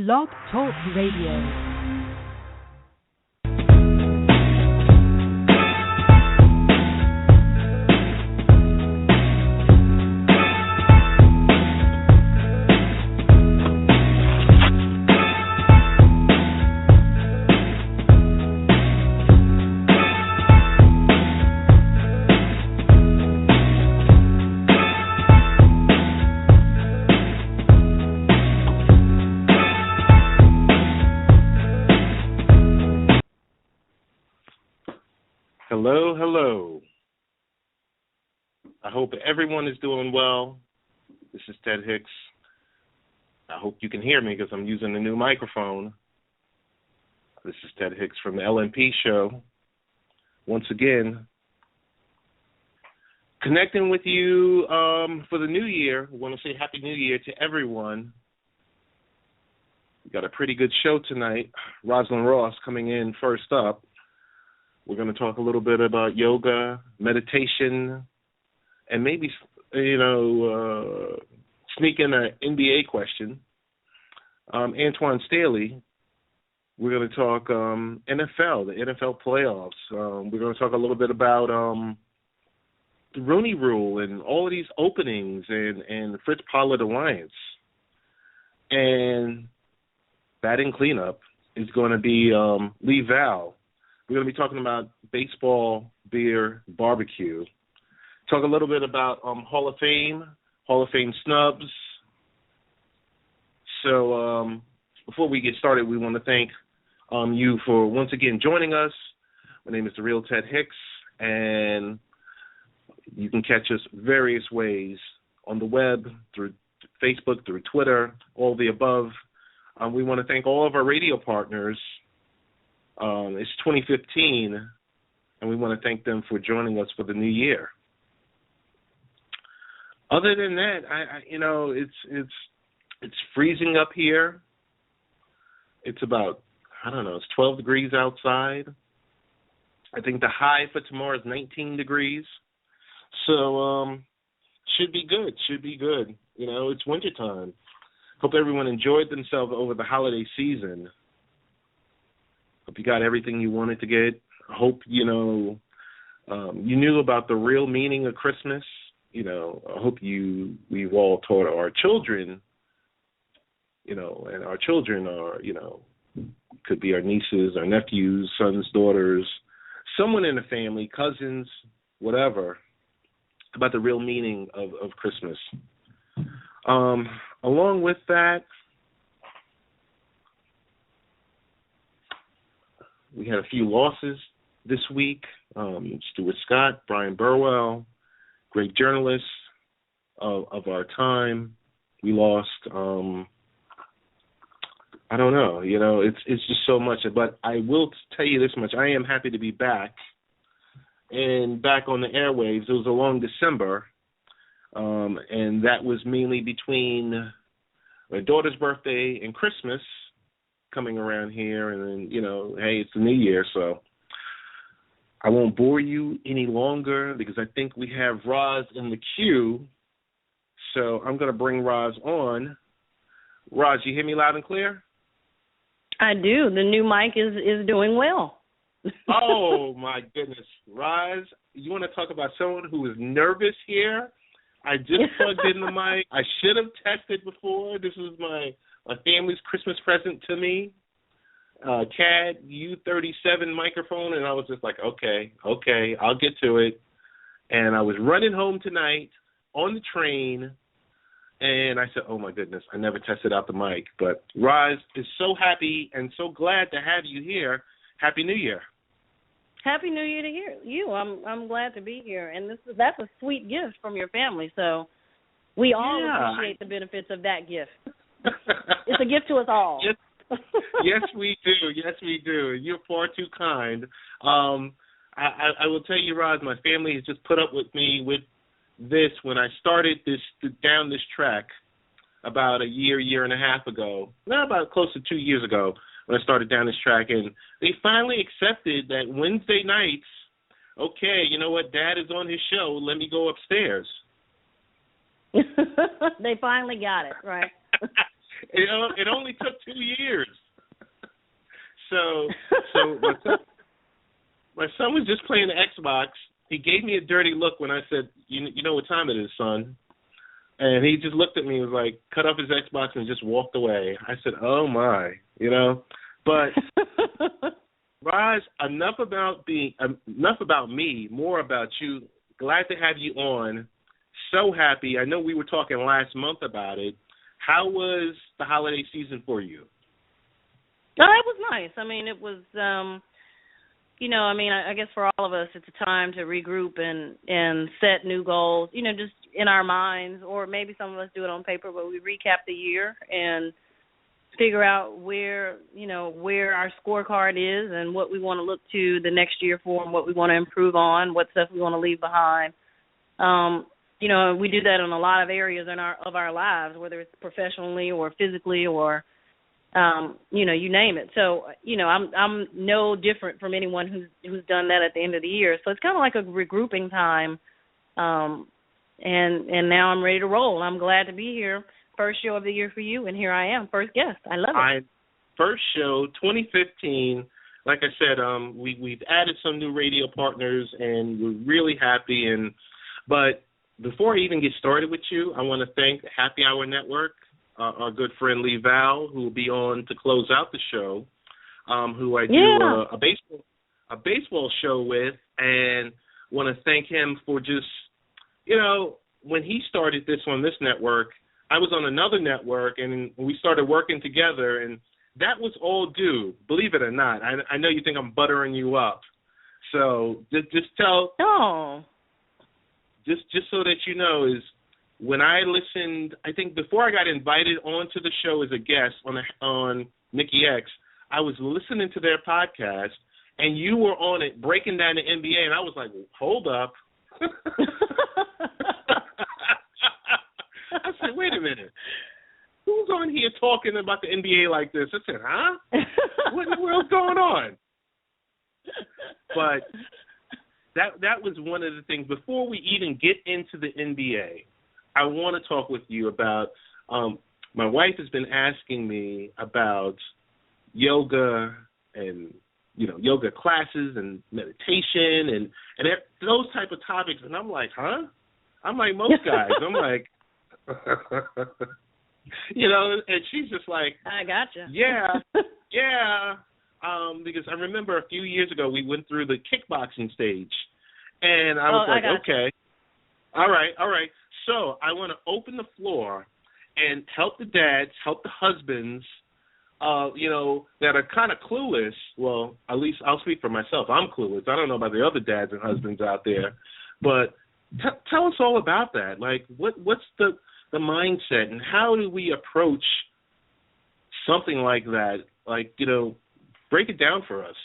Blog Talk Radio. Hello, hello. I hope everyone is doing well. This is Ted Hicks. I hope you can hear me because I'm using a new microphone. This is Ted Hicks from the LMP show. Once again, connecting with you for the new year. I want to say Happy New Year to everyone. We got a pretty good show tonight. Rosalyn Ross coming in first up. We're going to talk a little bit about yoga, meditation, and maybe, sneak in an NBA question. Antwan Staley, we're going to talk NFL, the NFL playoffs. We're going to talk a little bit about the Rooney Rule and all of these openings and the Fritz Pollard Alliance. And batting cleanup is going to be Lee Vowell. We're going to be talking about baseball, beer, barbecue. Talk a little bit about Hall of Fame snubs. So before we get started, we want to thank you for once again joining us. My name is The Real Ted Hicks, and you can catch us various ways on the web, through Facebook, through Twitter, all the above. We want to thank all of our radio partners. It's 2015, and we want to thank them for joining us for the new year. Other than that, it's freezing up here. It's about, it's 12 degrees outside. I think the high for tomorrow is 19 degrees. So should be good. It's wintertime. Hope everyone enjoyed themselves over the holiday season. Hope you got everything you wanted to get. I hope, you knew about the real meaning of Christmas. I hope we've all taught our children, and our children are, could be our nieces, our nephews, sons, daughters, someone in the family, cousins, whatever, about the real meaning of Christmas. Along with that, we had a few losses this week. Stuart Scott, Brian Burwell, great journalists of our time. We lost, I don't know, it's just so much. But I will tell you this much. I am happy to be back and back on the airwaves. It was a long December, and that was mainly between my daughter's birthday and Christmas coming around here, and then, hey, it's the new year, so I won't bore you any longer because I think we have Roz in the queue, so I'm going to bring Roz on. Roz, you hear me loud and clear? I do. The new mic is doing well. Oh, my goodness. Roz, you want to talk about someone who is nervous here? I just plugged in the mic. I should have tested before. This was my family's Christmas present to me, CAD U37 microphone, and I was just like, okay, I'll get to it. And I was running home tonight on the train, and I said, oh, my goodness, I never tested out the mic. But Roz is so happy and so glad to have you here. Happy New Year. Happy New Year to you. I'm glad to be here, and that's a sweet gift from your family, so we all appreciate the benefits of that gift. It's a gift to us all. Yes, we do. You're far too kind. I will tell you, Roz, my family has just put up with me with this when I started down this track about a year and a half ago. Not about close to 2 years ago when I started down this track, and they finally accepted that Wednesday nights, okay, you know what, Dad is on his show, let me go upstairs. They finally got it, right? It only took 2 years. So my son was just playing the Xbox. He gave me a dirty look when I said, you know what time it is, son? And he just looked at me and was like, cut off his Xbox and just walked away. I said, oh, my, But, Roz, enough about me, more about you. Glad to have you on. So happy. I know we were talking last month about it. How was the holiday season for you? Oh, it was nice. I mean, it was, I guess for all of us, it's a time to regroup and set new goals, just in our minds, or maybe some of us do it on paper, but we recap the year and figure out where our scorecard is and what we want to look to the next year for and what we want to improve on, what stuff we want to leave behind. We do that in a lot of areas of our lives, whether it's professionally or physically or, you name it. So, I'm no different from anyone who's done that at the end of the year. So it's kind of like a regrouping time. And now I'm ready to roll. I'm glad to be here. First show of the year for you, and here I am, first guest. I love it. First show, 2015. Like I said, we've added some new radio partners, and we're really happy. But before I even get started with you, I want to thank Happy Hour Network, our good friend Lee Vowell, who will be on to close out the show, who I do a baseball show with, and want to thank him for just, when he started this on this network, I was on another network, and we started working together, and that was all due, believe it or not. I know you think I'm buttering you up. So just tell. No. Just so that you know, is when I listened, I think before I got invited onto the show as a guest on Mickey X, I was listening to their podcast, and you were on it breaking down the NBA, and I was like, hold up. I said, wait a minute. Who's on here talking about the NBA like this? I said, huh? What in the world's going on? But that was one of the things. Before we even get into the NBA, I want to talk with you about, my wife has been asking me about yoga and, yoga classes and meditation and those type of topics. And I'm like, huh? I'm like most guys. I'm like, and she's just like, I gotcha. Yeah. Because I remember a few years ago we went through the kickboxing stage, and I was okay, all right. So I want to open the floor and help the dads, help the husbands, that are kind of clueless. Well, at least I'll speak for myself. I'm clueless. I don't know about the other dads and husbands out there, but tell us all about that. Like, what's the mindset, and how do we approach something like that? Like, break it down for us.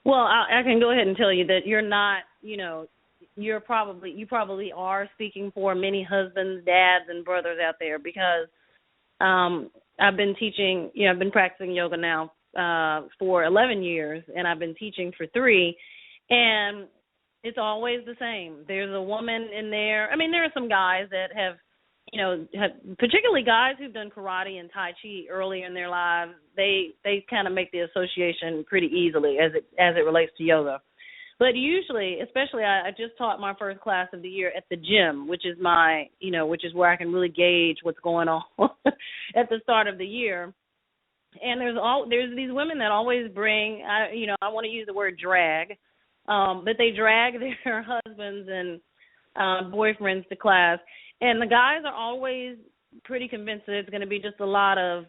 Well, I can go ahead and tell you that you're not, you probably are speaking for many husbands, dads, and brothers out there, because I've been teaching, I've been practicing yoga now for 11 years, and I've been teaching for 3, and it's always the same. There's a woman in there. I mean, there are some guys that have, particularly guys who've done karate and tai chi early in their lives. They kind of make the association pretty easily as it relates to yoga. But usually, especially, I just taught my first class of the year at the gym, which is which is where I can really gauge what's going on at the start of the year. And there's these women that always bring, I want to use the word drag, but they drag their husbands and boyfriends to class. And the guys are always pretty convinced that it's going to be just a lot of,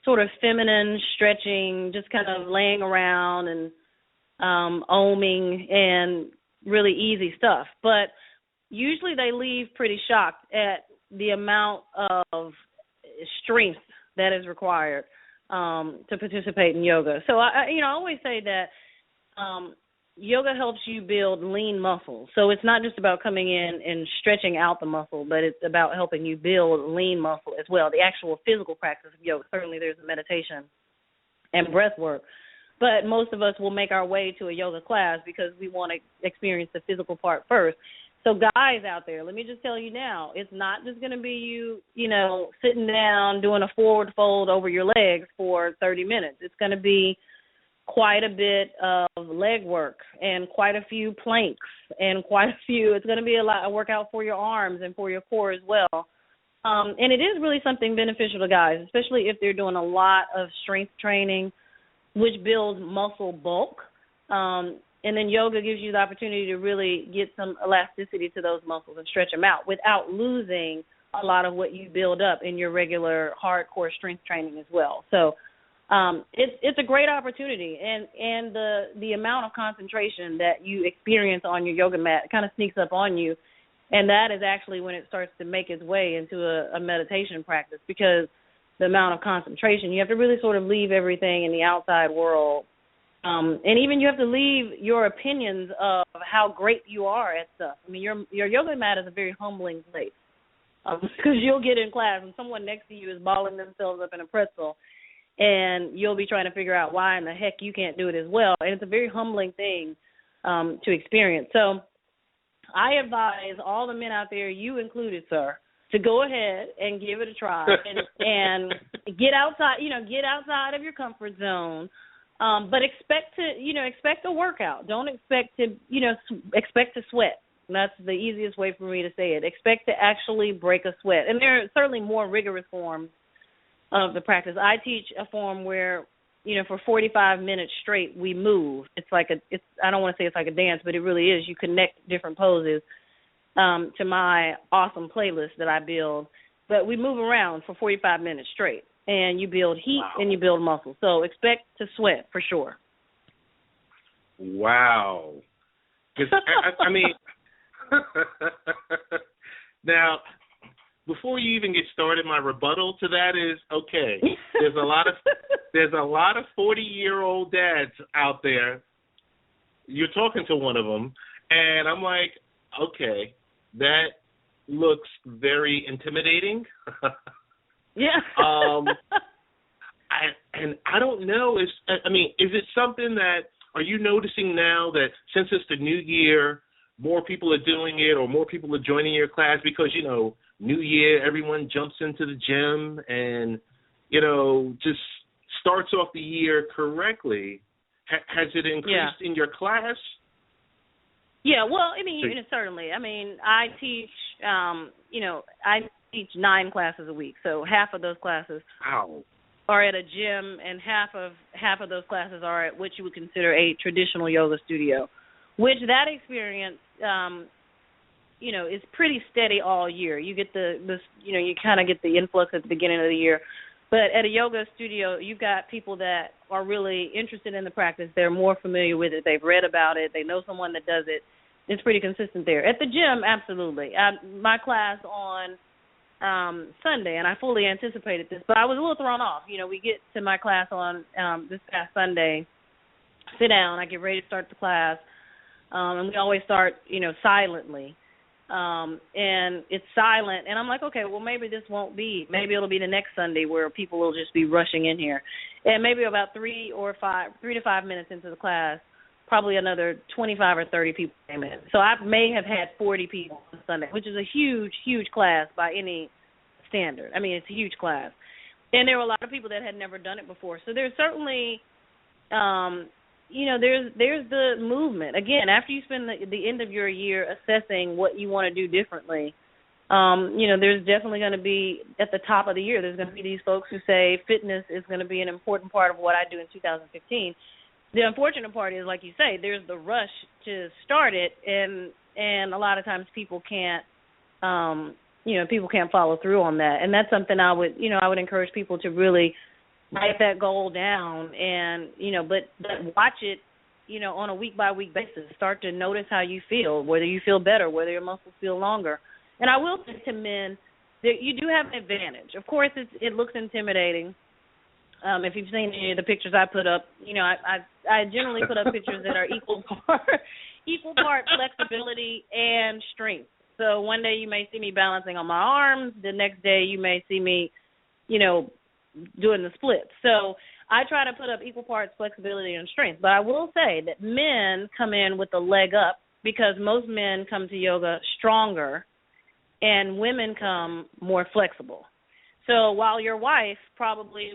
sort of feminine stretching, just kind of laying around and oming and really easy stuff. But usually they leave pretty shocked at the amount of strength that is required to participate in yoga. So I always say that yoga helps you build lean muscle. So it's not just about coming in and stretching out the muscle, but it's about helping you build lean muscle as well, the actual physical practice of yoga. Certainly there's meditation and breath work, but most of us will make our way to a yoga class because we want to experience the physical part first. So guys out there, let me just tell you now, it's not just going to be you know, sitting down doing a forward fold over your legs for 30 minutes. It's going to be quite a bit of leg work and quite a few planks and it's going to be a workout for your arms and for your core as well. And it is really something beneficial to guys, especially if they're doing a lot of strength training, which builds muscle bulk. And then yoga gives you the opportunity to really get some elasticity to those muscles and stretch them out without losing a lot of what you build up in your regular hardcore strength training as well. So it's a great opportunity, and the amount of concentration that you experience on your yoga mat kind of sneaks up on you, and that is actually when it starts to make its way into a meditation practice, because the amount of concentration, you have to really sort of leave everything in the outside world. And even you have to leave your opinions of how great you are at stuff. I mean, your yoga mat is a very humbling place, because you'll get in class and someone next to you is balling themselves up in a pretzel, and you'll be trying to figure out why in the heck you can't do it as well. And it's a very humbling thing to experience. So I advise all the men out there, you included, sir, to go ahead and give it a try and get outside of your comfort zone. But expect a workout. Don't expect to sweat. That's the easiest way for me to say it. Expect to actually break a sweat. And there are certainly more rigorous forms of the practice. I teach a form where, for 45 minutes straight we move. I don't want to say it's like a dance, but it really is. You connect different poses to my awesome playlist that I build. But we move around for 45 minutes straight. And you build heat and you build muscle. So expect to sweat for sure. Wow. I mean, now, before you even get started, my rebuttal to that is, okay, there's a lot of 40-year-old dads out there. You're talking to one of them, and I'm like, okay, that looks very intimidating. Yeah. I don't know. Is it something that, are you noticing now that since it's the new year, more people are doing it or more people are joining your class because, new year, everyone jumps into the gym and, just starts off the year correctly. Has it increased in your class? Yeah, well, certainly. I teach, I teach 9 classes a week, so half of those classes are at a gym, and half of those classes are at what you would consider a traditional yoga studio, which that experience, is pretty steady all year. You get you kind of get the influx at the beginning of the year, but at a yoga studio, you've got people that are really interested in the practice. They're more familiar with it. They've read about it. They know someone that does it. It's pretty consistent there. At the gym, absolutely. My class on Sunday, and I fully anticipated this, but I was a little thrown off. We get to my class on this past Sunday, sit down, I get ready to start the class, and we always start, silently, and it's silent, and I'm like, okay, well, maybe it'll be the next Sunday where people will just be rushing in here, and maybe about 3 to 5 minutes into the class, probably another 25 or 30 people came in. So I may have had 40 people on Sunday, which is a huge, huge class by any standard. It's a huge class. And there were a lot of people that had never done it before. So there's certainly, there's the movement. Again, after you spend the end of your year assessing what you want to do differently, there's definitely going to be, at the top of the year, there's going to be these folks who say fitness is going to be an important part of what I do in 2015. The unfortunate part is, like you say, there's the rush to start it, and a lot of times people can't follow through on that. And that's something I would encourage people to really write that goal down and, but watch it, on a week by week basis. Start to notice how you feel, whether you feel better, whether your muscles feel longer. And I will say to men that you do have an advantage. Of course, it looks intimidating. If you've seen any of the pictures I put up, I generally put up pictures that are equal part flexibility and strength. So one day you may see me balancing on my arms. The next day you may see me, doing the splits. So I try to put up equal parts flexibility and strength. But I will say that men come in with the leg up because most men come to yoga stronger and women come more flexible. So while your wife probably